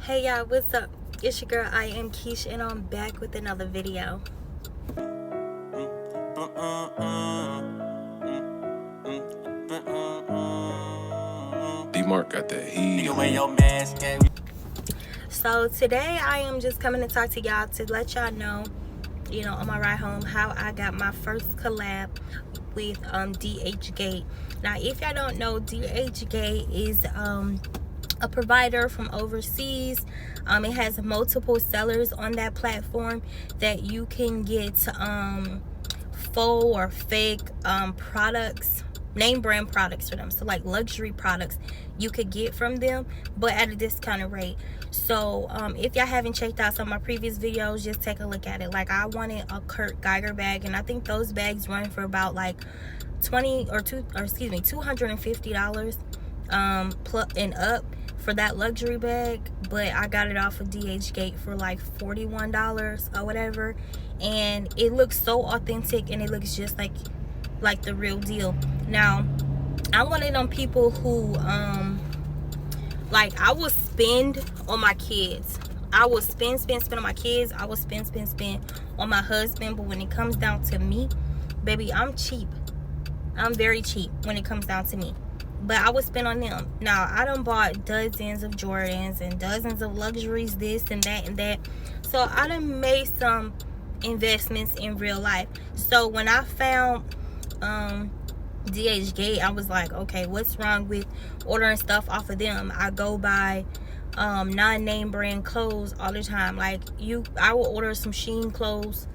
Hey y'all, what's up? It's your girl Iamkeeshh, and I'm back with another video. D-Mark got that heat. So today I am just coming to talk to y'all to let y'all know, on my ride home, how I got my first collab with DHGate. Now, if y'all don't know, DHGate is a provider from overseas. It has multiple sellers on that platform that you can get faux or fake products, name brand products for them. So like luxury products you could get from them, but at a discounted rate. So if y'all haven't checked out some of my previous videos, just take a look at it. Like, I wanted a Kurt Geiger bag, and I think those bags run for about like $250 plus and up for that luxury bag. But I got it off of DHGate for like $41 or whatever, and it looks so authentic and it looks just like the real deal. Now, I'm one of them people who like, I will spend on my kids. I will spend on my kids. I will spend on my husband. But when it comes down to me, baby, I'm cheap. I'm very cheap when it comes down to me. But I would spend on them. Now, I done bought dozens of Jordans and dozens of luxuries, this and that and that. So I done made some investments in real life. So when I found DHGate, I was like, okay, what's wrong with ordering stuff off of them? I go buy non-name brand clothes all the time. Like, I will order some Shein clothes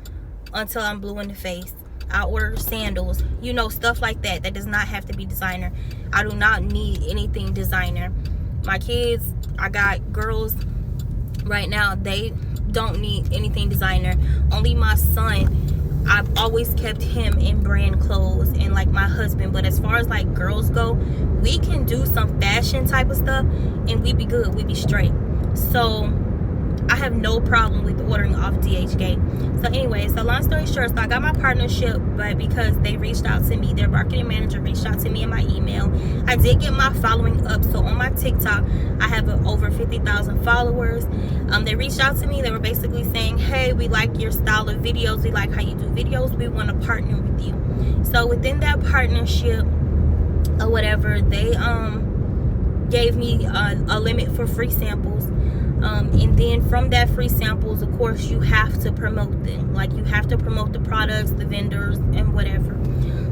until I'm blue in the face. I order sandals, stuff like that. That does not have to be designer. I do not need anything designer. My kids, I got girls right now, they don't need anything designer. Only my son, I've always kept him in brand clothes, and like my husband. But as far as like girls go, we can do some fashion type of stuff and we be good, we be straight. So I have no problem with ordering off DHGate. So anyway, so long story short, so I got my partnership, but because they reached out to me, their marketing manager reached out to me in my email. I did get my following up. So on my TikTok, I have over 50,000 followers. They reached out to me. They were basically saying, hey, we like your style of videos. We like how you do videos. We want to partner with you. So within that partnership or whatever, they gave me a limit for free samples. And then from that free samples, of course, you have to promote them. Like, you have to promote the products, the vendors, and whatever.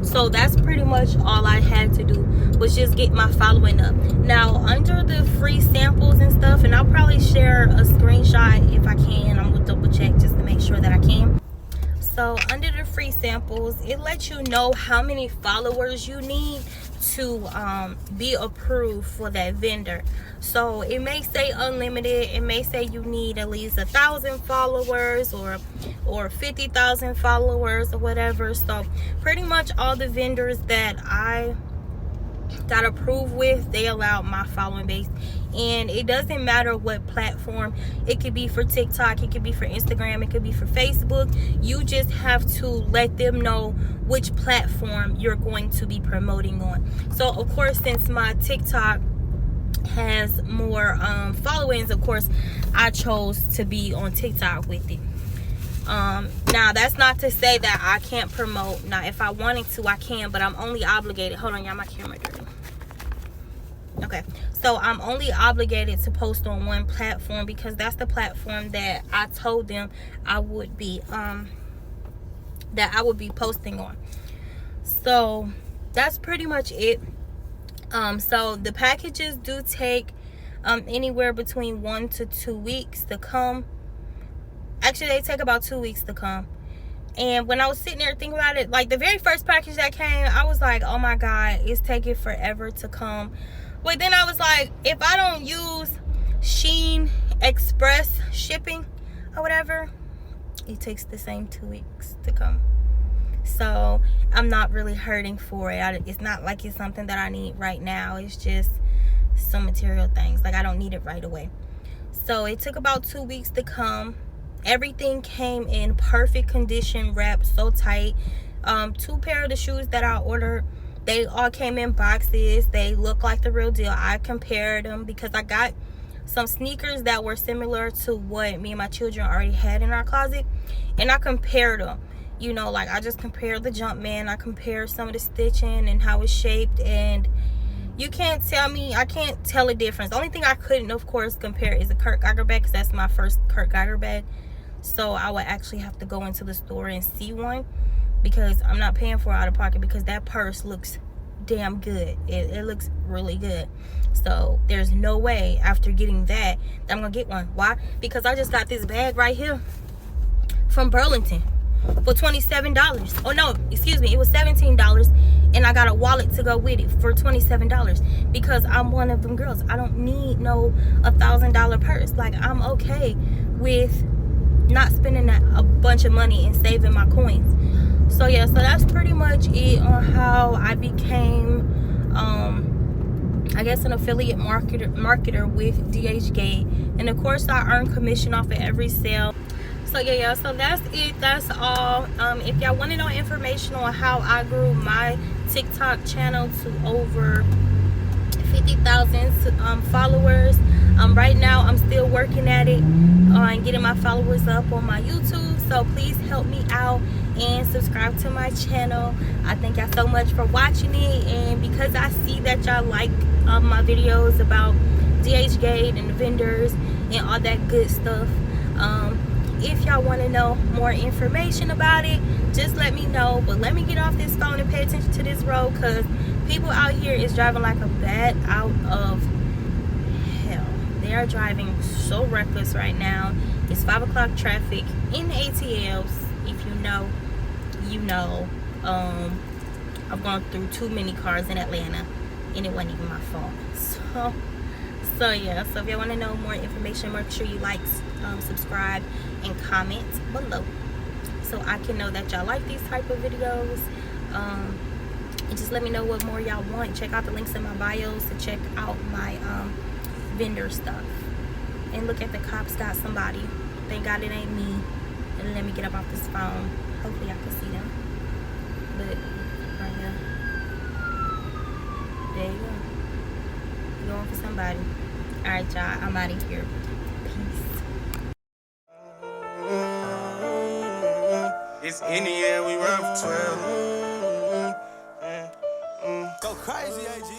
So that's pretty much all I had to do, was just get my following up. Now, under the free samples and stuff, and I'll probably share a screenshot if I can. I'm gonna double check just to make sure that I can. So under the free samples, it lets you know how many followers you need to be approved for that vendor. So it may say unlimited. It may say you need at least 1,000 followers or 50,000 followers or whatever. So pretty much all the vendors that I got approved with, they allowed my following base. And it doesn't matter what platform. It could be for TikTok, it could be for Instagram, it could be for Facebook. You just have to let them know which platform you're going to be promoting on. So of course, since my TikTok has more followings, of course I chose to be on TikTok with it. Now, that's not to say that I can't promote. Now, if I wanted to, I can, but I'm only obligated. Hold on, y'all, my camera dirty. Okay, so I'm only obligated to post on one platform because that's the platform that I told them I would be posting on. So that's pretty much it. So the packages do take anywhere between 1 to 2 weeks to come. Actually, they take about 2 weeks to come. And when I was sitting there thinking about it, like the very first package that came, I was like, oh my God, it's taking forever to come. But then I was like, if I don't use Shein Express shipping or whatever, it takes the same 2 weeks to come. So I'm not really hurting for it. It's not like it's something that I need right now. It's just some material things. Like, I don't need it right away. So it took about 2 weeks to come. Everything came in perfect condition, wrapped so tight. 2 pair of the shoes that I ordered, they all came in boxes. They look like the real deal. I compared them because I got some sneakers that were similar to what me and my children already had in our closet, and I compared them. You know, like I just compared the Jumpman, I compared some of the stitching and how it's shaped, and you can't tell me, I can't tell a difference. The only thing I couldn't, of course, compare is a Kurt Geiger bag, because that's my first Kurt Geiger bag. So I would actually have to go into the store and see one, because I'm not paying for it out of pocket, because that purse looks damn good. It looks really good. So there's no way after getting that I'm gonna get one. Why? Because I just got this bag right here from Burlington for $27. Oh no, excuse me, it was $17, and I got a wallet to go with it for $27, because I'm one of them girls. I don't need no $1,000 purse. Like, I'm okay with not spending a bunch of money and saving my coins. So yeah, so that's pretty much it on how I became I guess an affiliate marketer with DHGate, and of course I earn commission off of every sale. So yeah, so that's it, that's all. If y'all want to know information on how I grew my TikTok channel to over 50,000 followers, right now I'm still working at it and getting my followers up on my YouTube. So please help me out and subscribe to my channel. I thank y'all so much for watching it, and because I see that y'all like my videos about DHGate and the vendors and all that good stuff, if y'all want to know more information about it, just let me know. But let me get off this phone and pay attention to this road, because people out here is driving like a bat out of hell. They are driving so reckless right now. It's 5 o'clock traffic in the ATLs. If you know, you know. I've gone through too many cars in Atlanta, and it wasn't even my fault. So yeah, so if y'all want to know more information, make sure you like, subscribe, and comment below, so I can know that y'all like these type of videos. And just let me know what more y'all want. Check out the links in my bios to check out my vendor stuff. And look at the cops got somebody. Thank God it ain't me. And let me get up off this phone. Hopefully I can see them. But right here, there you go. You going for somebody. Alright y'all, I'm out of here. Peace. It's in the air, we run for 12. Go crazy, AG.